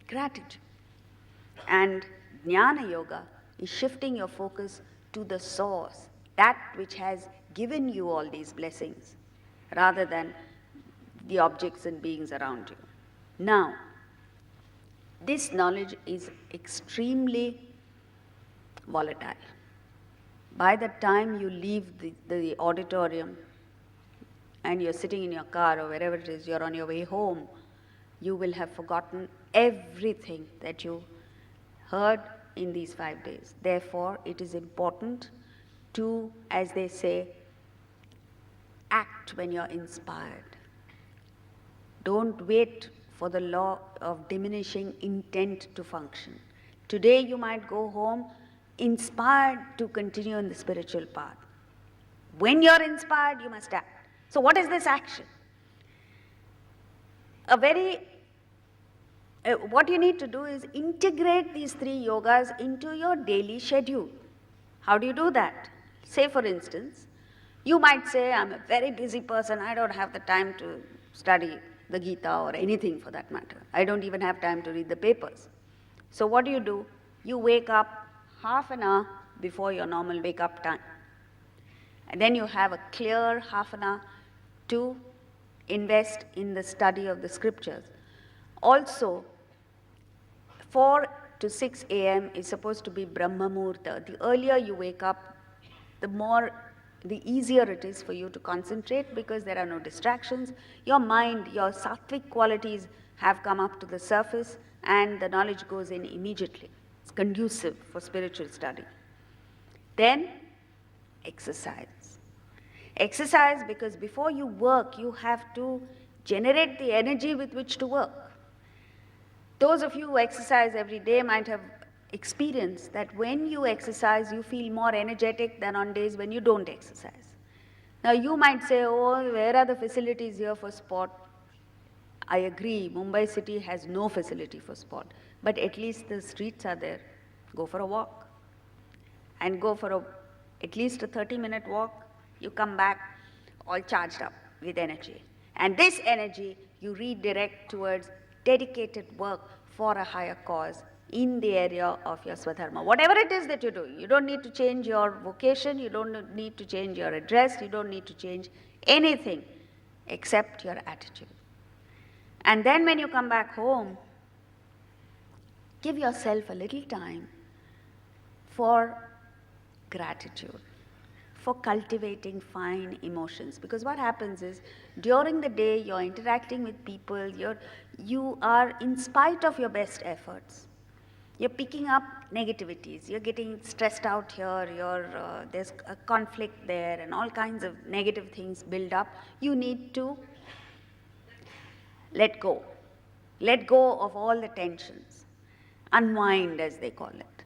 Gratitude. And Jnana Yoga is shifting your focus to the source, that which has given you all these blessings, rather than the objects and beings around you. Now, this knowledge is extremely volatile. By the time you leave the auditorium and you're sitting in your car or wherever it is, you're on your way home, you will have forgotten everything that you heard in these 5 days. Therefore, it is important to, as they say, act when you're inspired. Don't wait for the law of diminishing intent to function. Today you might go home inspired to continue in the spiritual path. When you're inspired, you must act. So what is this action? What you need to do is integrate these 3 yogas into your daily schedule. How do you do that? Say, for instance, you might say, I'm a very busy person, I don't have the time to study the Gita or anything for that matter. I don't even have time to read the papers. So what do? You wake up half an hour before your normal wake-up time. And then you have a clear half an hour to invest in the study of the scriptures. Also, 4 to 6 a.m. is supposed to be Brahma Muhurta. The earlier you wake up, the easier it is for you to concentrate because there are no distractions. Your mind, your sattvic qualities have come up to the surface and the knowledge goes in immediately. It's conducive for spiritual study. Then, exercise. Exercise because before you work, you have to generate the energy with which to work. Those of you who exercise every day might have experienced that when you exercise, you feel more energetic than on days when you don't exercise. Now you might say, oh, where are the facilities here for sport? I agree, Mumbai city has no facility for sport, but at least the streets are there. Go for a walk. And go for at least a 30-minute walk. You come back all charged up with energy. And this energy you redirect towards dedicated work for a higher cause in the area of your Swadharma. Whatever it is that you do, you don't need to change your vocation, you don't need to change your address, you don't need to change anything except your attitude. And then when you come back home, give yourself a little time for gratitude, for cultivating fine emotions. Because what happens is, during the day you're interacting with people, you are, in spite of your best efforts, you're picking up negativities, you're getting stressed out here, there's a conflict there and all kinds of negative things build up. You need to let go. Let go of all the tensions. Unwind, as they call it.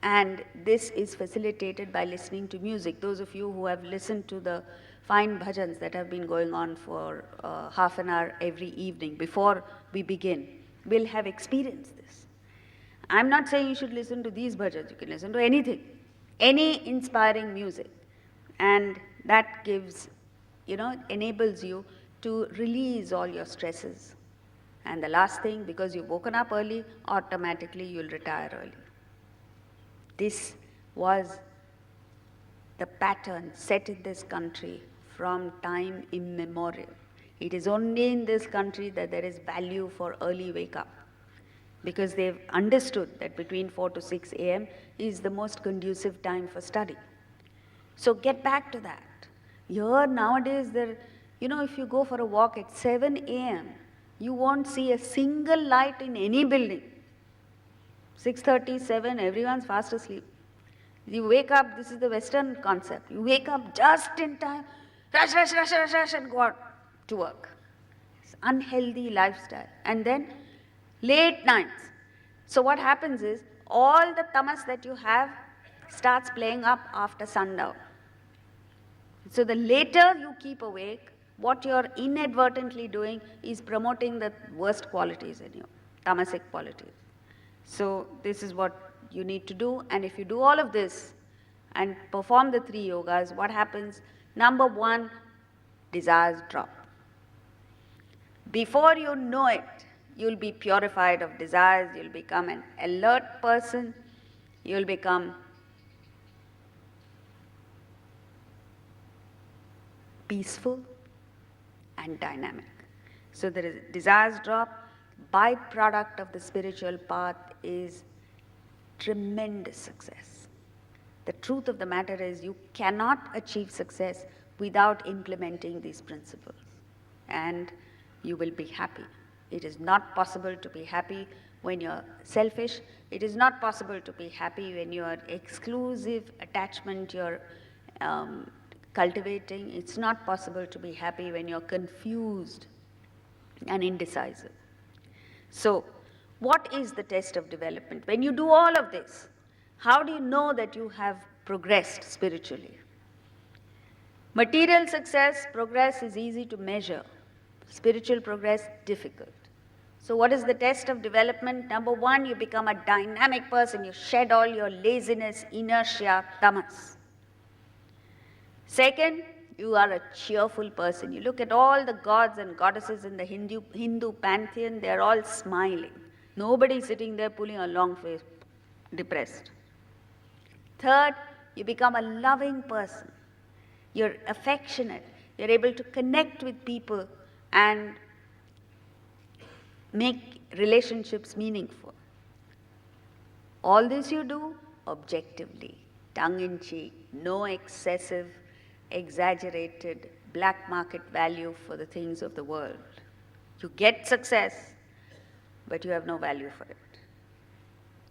And this is facilitated by listening to music. Those of you who have listened to the fine bhajans that have been going on for half an hour every evening before we begin will have experienced this. I'm not saying you should listen to these bhajans. You can listen to anything, any inspiring music. And that gives, enables you to release all your stresses. And the last thing, because you've woken up early, automatically you'll retire early. This was the pattern set in this country from time immemorial. It is only in this country that there is value for early wake-up, because they've understood that between 4 to 6 a.m. is the most conducive time for study. So get back to that. Here nowadays, if you go for a walk at 7 a.m., you won't see a single light in any building. 6:30, 7, everyone's fast asleep. You wake up, this is the Western concept. You wake up just in time, rush, and go out to work. It's unhealthy lifestyle. And then late nights. So what happens is, all the tamas that you have starts playing up after sundown. So the later you keep awake, what you're inadvertently doing is promoting the worst qualities in you, tamasic qualities. So this is what you need to do, and if you do all of this and perform the 3 yogas, what happens? Number 1, desires drop. Before you know it, You'll be purified of desires, you'll become an alert person, you'll become peaceful and dynamic. So there is desires drop. Byproduct of the spiritual path is tremendous success. The truth of the matter is you cannot achieve success without implementing these principles, and you will be happy. It is not possible to be happy when you're selfish. It is not possible to be happy when you are exclusive attachment you're cultivating. It's not possible to be happy when you're confused and indecisive. So, what is the test of development? When you do all of this, how do you know that you have progressed spiritually? Material success, progress is easy to measure. Spiritual progress, difficult. So what is the test of development? Number one, you become a dynamic person. You shed all your laziness, inertia, tamas. Second, you are a cheerful person. You look at all the gods and goddesses in the Hindu pantheon, they are all smiling. Nobody sitting there pulling a long face, depressed. Third, you become a loving person. You're affectionate. You're able to connect with people and make relationships meaningful. All this you do objectively, tongue-in-cheek, no excessive, exaggerated black market value for the things of the world. You get success, but you have no value for it.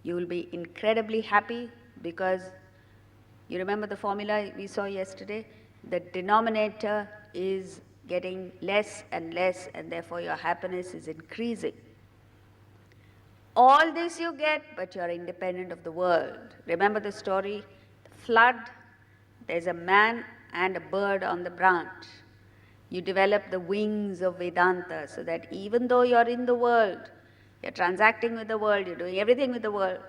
You will be incredibly happy because you remember the formula we saw yesterday? The denominator is getting less and less, and therefore your happiness is increasing. All this you get, but you are independent of the world. Remember the story? The flood, there's a man and a bird on the branch. You develop the wings of Vedanta so that even though you're in the world, you're transacting with the world, you're doing everything with the world,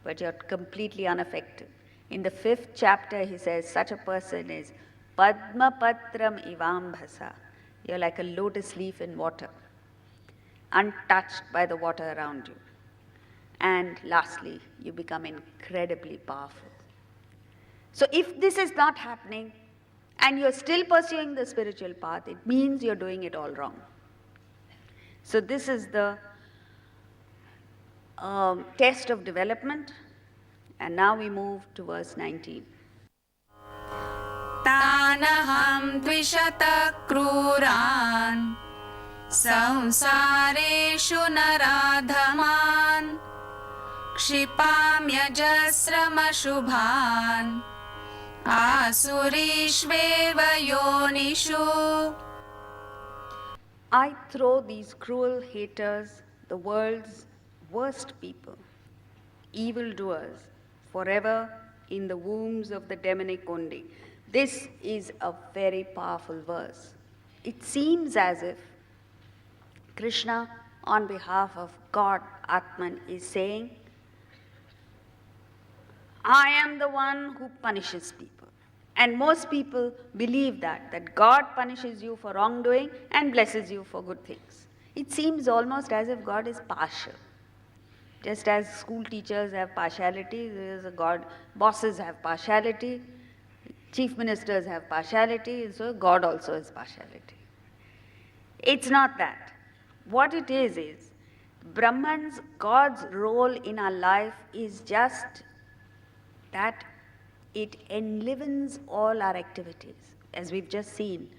but you're completely unaffected. In the 5th chapter, he says, such a person is Padma Patram Ivambhasa. You're like a lotus leaf in water, untouched by the water around you. And lastly, you become incredibly powerful. So if this is not happening, and you're still pursuing the spiritual path, it means you're doing it all wrong. So this is the test of development. And now we move to verse 19. Tanaham dvishata kruran samsareshu naradhaman kshipamyajasramashubhan asurishveva yonishu. I throw these cruel haters, the world's worst people, evildoers, forever in the wombs of the demonic only. This is a very powerful verse. It seems as if Krishna, on behalf of God, Atman, is saying, I am the one who punishes people. And most people believe that God punishes you for wrongdoing and blesses you for good things. It seems almost as if God is partial. Just as school teachers have partiality, bosses have partiality, chief ministers have partiality, so God also has partiality. It's not that. What it is Brahman's, God's role in our life is just that it enlivens all our activities, as we've just seen.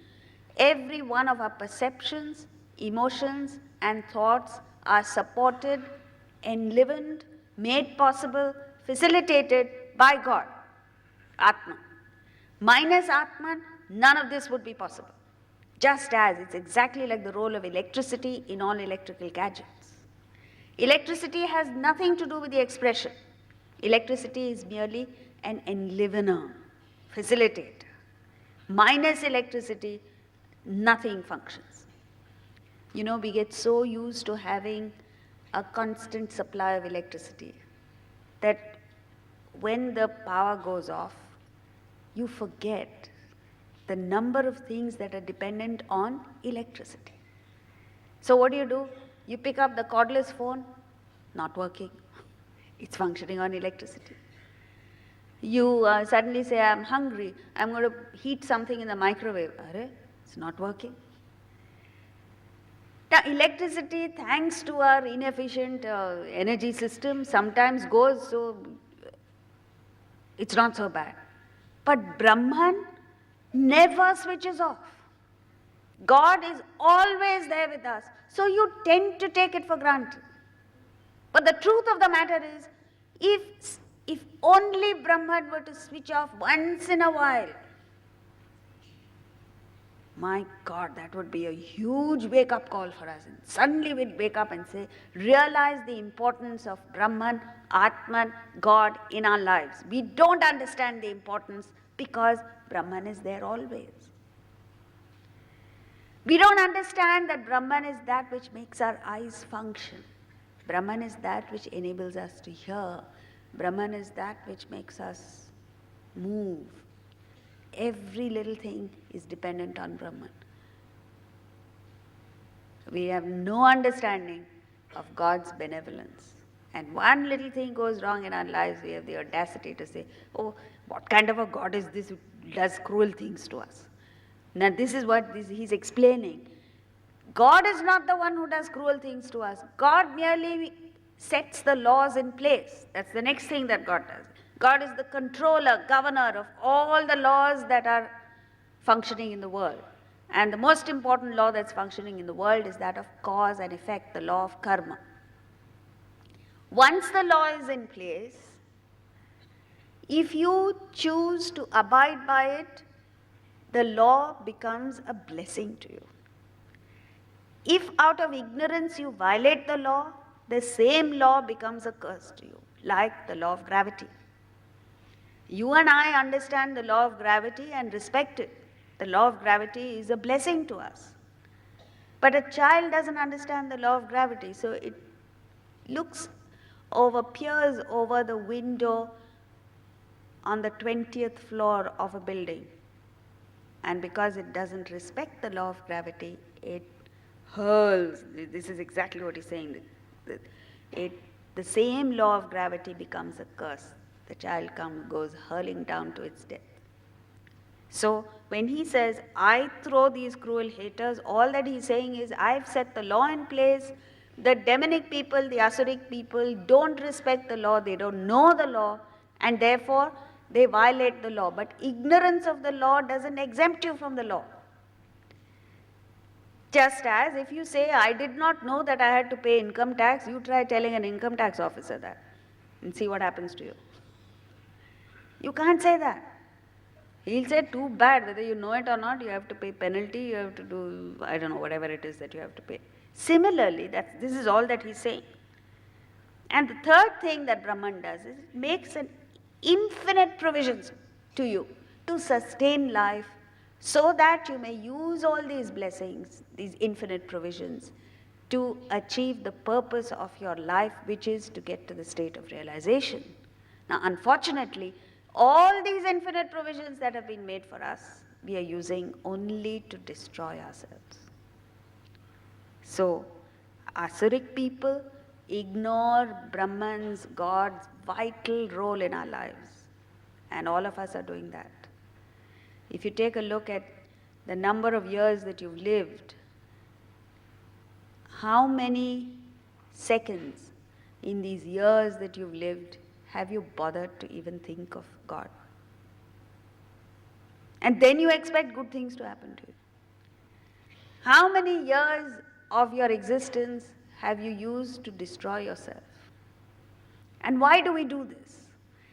Every one of our perceptions, emotions, and thoughts are supported, enlivened, made possible, facilitated by God, Atman. Minus Atman, none of this would be possible. Just as it's exactly like the role of electricity in all electrical gadgets. Electricity has nothing to do with the expression. Electricity is merely an enlivener, facilitator. Minus electricity, nothing functions. You know, we get so used to having a constant supply of electricity that when the power goes off, you forget the number of things that are dependent on electricity. So what do? You pick up the cordless phone, not working. It's functioning on electricity. You suddenly say, I'm hungry, I'm going to heat something in the microwave. It's not working. Now, electricity, thanks to our inefficient energy system, sometimes goes, so it's not so bad. But Brahman never switches off. God is always there with us. So you tend to take it for granted. But the truth of the matter is, if only Brahman were to switch off once in a while, my God, that would be a huge wake-up call for us. And suddenly we'd wake up and say, realize the importance of Brahman, Atman, God in our lives. We don't understand the importance because Brahman is there always. We don't understand that Brahman is that which makes our eyes function. Brahman is that which enables us to hear. Brahman is that which makes us move. Every little thing is dependent on Brahman. We have no understanding of God's benevolence. And one little thing goes wrong in our lives, we have the audacity to say, oh, what kind of a God is this who does cruel things to us? Now this is what he's explaining. God is not the one who does cruel things to us. God merely sets the laws in place. That's the next thing that God does. God is the controller, governor of all the laws that are functioning in the world. And the most important law that's functioning in the world is that of cause and effect, the law of karma. Once the law is in place, if you choose to abide by it, the law becomes a blessing to you. If out of ignorance you violate the law, the same law becomes a curse to you, like the law of gravity. You and I understand the law of gravity and respect it. The law of gravity is a blessing to us. But a child doesn't understand the law of gravity, so it peers over the window on the 20th floor of a building. And because it doesn't respect the law of gravity, it hurls. This is exactly what he's saying. The same law of gravity becomes a curse. The child goes hurling down to its death. So when he says, I throw these cruel haters, all that he's saying is, I've set the law in place. The demonic people, the asuric people don't respect the law, they don't know the law, and therefore they violate the law. But ignorance of the law doesn't exempt you from the law. Just as if you say, I did not know that I had to pay income tax, you try telling an income tax officer that and see what happens to you. You can't say that. He'll say, too bad, whether you know it or not, you have to pay penalty, you have to do, I don't know, whatever it is that you have to pay. Similarly, this is all that he's saying. And the third thing that Brahman does is it makes an infinite provisions to you to sustain life so that you may use all these blessings, these infinite provisions, to achieve the purpose of your life, which is to get to the state of realization. Now, unfortunately, all these infinite provisions that have been made for us, we are using only to destroy ourselves. So, asuric people ignore Brahman's, God's vital role in our lives. And all of us are doing that. If you take a look at the number of years that you've lived, how many seconds in these years that you've lived have you bothered to even think of God? And then you expect good things to happen to you. How many years of your existence have you used to destroy yourself? And why do we do this?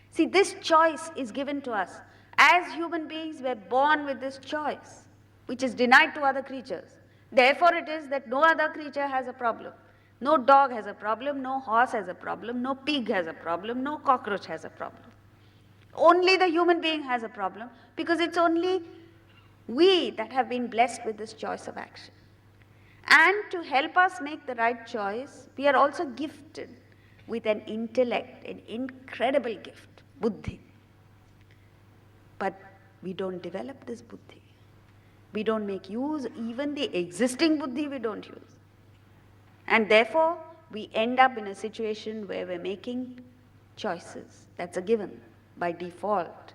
See, this choice is given to us. As human beings, we're born with this choice, which is denied to other creatures. Therefore, it is that no other creature has a problem. No dog has a problem, no horse has a problem, no pig has a problem, no cockroach has a problem. Only the human being has a problem, because it's only we that have been blessed with this choice of action. And to help us make the right choice, we are also gifted with an intellect, an incredible gift, buddhi. But we don't develop this buddhi. We don't make use, even the existing buddhi we don't use. And therefore, we end up in a situation where we're making choices. That's a given by default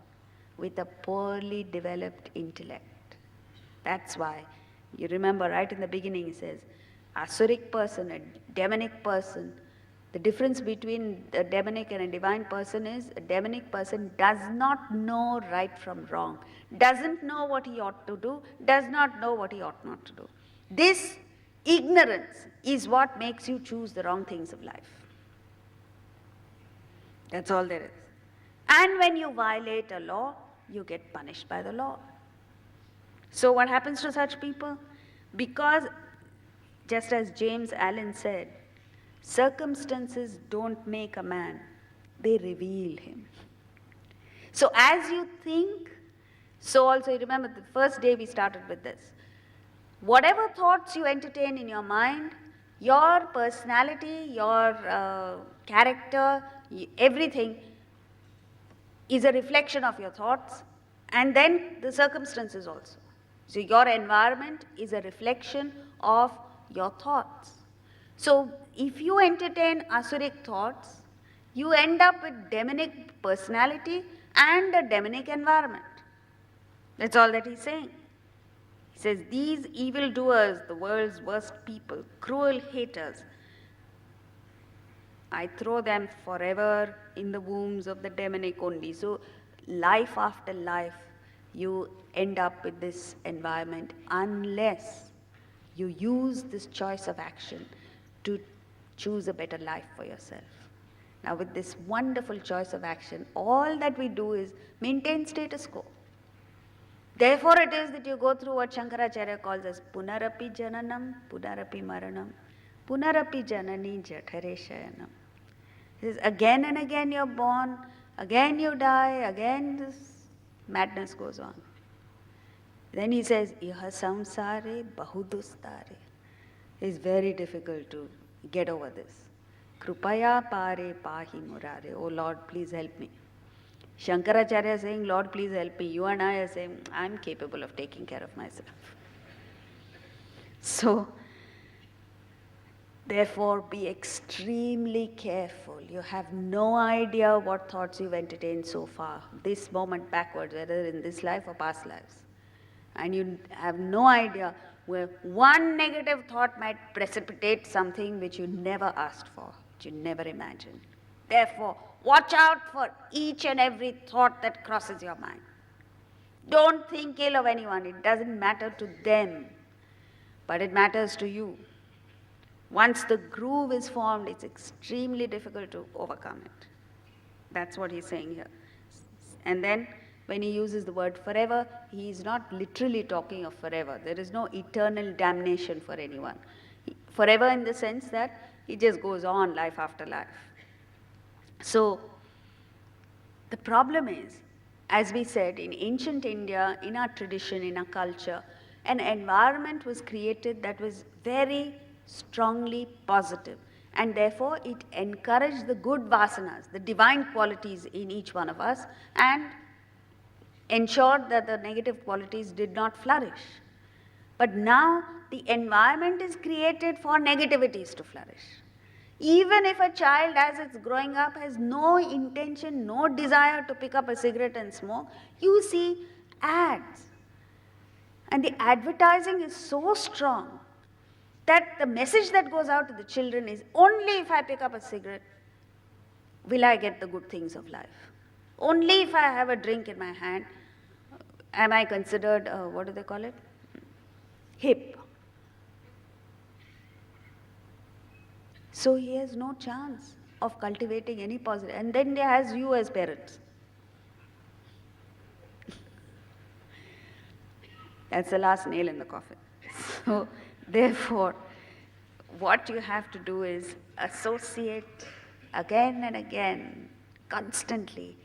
with a poorly developed intellect. That's why, you remember right in the beginning it says, asuric person, a demonic person. The difference between a demonic and a divine person is a demonic person does not know right from wrong, doesn't know what he ought to do, does not know what he ought not to do. This ignorance is what makes you choose the wrong things of life. That's all there is. And when you violate a law, you get punished by the law. So what happens to such people? Because, just as James Allen said, circumstances don't make a man, they reveal him. So as you think, so also, you remember the first day we started with this. Whatever thoughts you entertain in your mind, your personality, your character, everything is a reflection of your thoughts, and then the circumstances also. So your environment is a reflection of your thoughts. So if you entertain asuric thoughts, you end up with demonic personality and a demonic environment. That's all that he's saying. He says, these evildoers, the world's worst people, cruel haters, I throw them forever in the wombs of the demonic only. So life after life, you end up with this environment unless you use this choice of action to choose a better life for yourself. Now with this wonderful choice of action, all that we do is maintain status quo. Therefore it is that you go through what Shankaracharya calls as punarapi jananam, punarapi maranam, punarapi janani jathare shayanam. It is again and again you're born, again you die, again this madness goes on. Then he says, iha samsare bahudustare. It's very difficult to get over this. Krupaya pare pahi murare. Oh Lord, please help me. Shankaracharya is saying, Lord, please help me. You and I are saying, I'm capable of taking care of myself. So, therefore, be extremely careful. You have no idea what thoughts you've entertained so far, this moment backwards, whether in this life or past lives. And you have no idea where one negative thought might precipitate something which you never asked for, which you never imagined. Therefore, watch out for each and every thought that crosses your mind. Don't think ill of anyone. It doesn't matter to them, but it matters to you. Once the groove is formed, it's extremely difficult to overcome it. That's what he's saying here. And then, when he uses the word forever, he is not literally talking of forever. There is no eternal damnation for anyone. Forever in the sense that it just goes on life after life. So, the problem is, as we said, in ancient India, in our tradition, in our culture, an environment was created that was very strongly positive, and therefore it encouraged the good vasanas, the divine qualities in each one of us, and ensured that the negative qualities did not flourish. But now the environment is created for negativities to flourish. Even if a child as it's growing up has no intention, no desire to pick up a cigarette and smoke, you see ads. And the advertising is so strong that the message that goes out to the children is, only if I pick up a cigarette will I get the good things of life. Only if I have a drink in my hand am I considered, what do they call it? Hip. So he has no chance of cultivating any positive. And then he has you as parents. That's the last nail in the coffin. So therefore, what you have to do is associate again and again, constantly,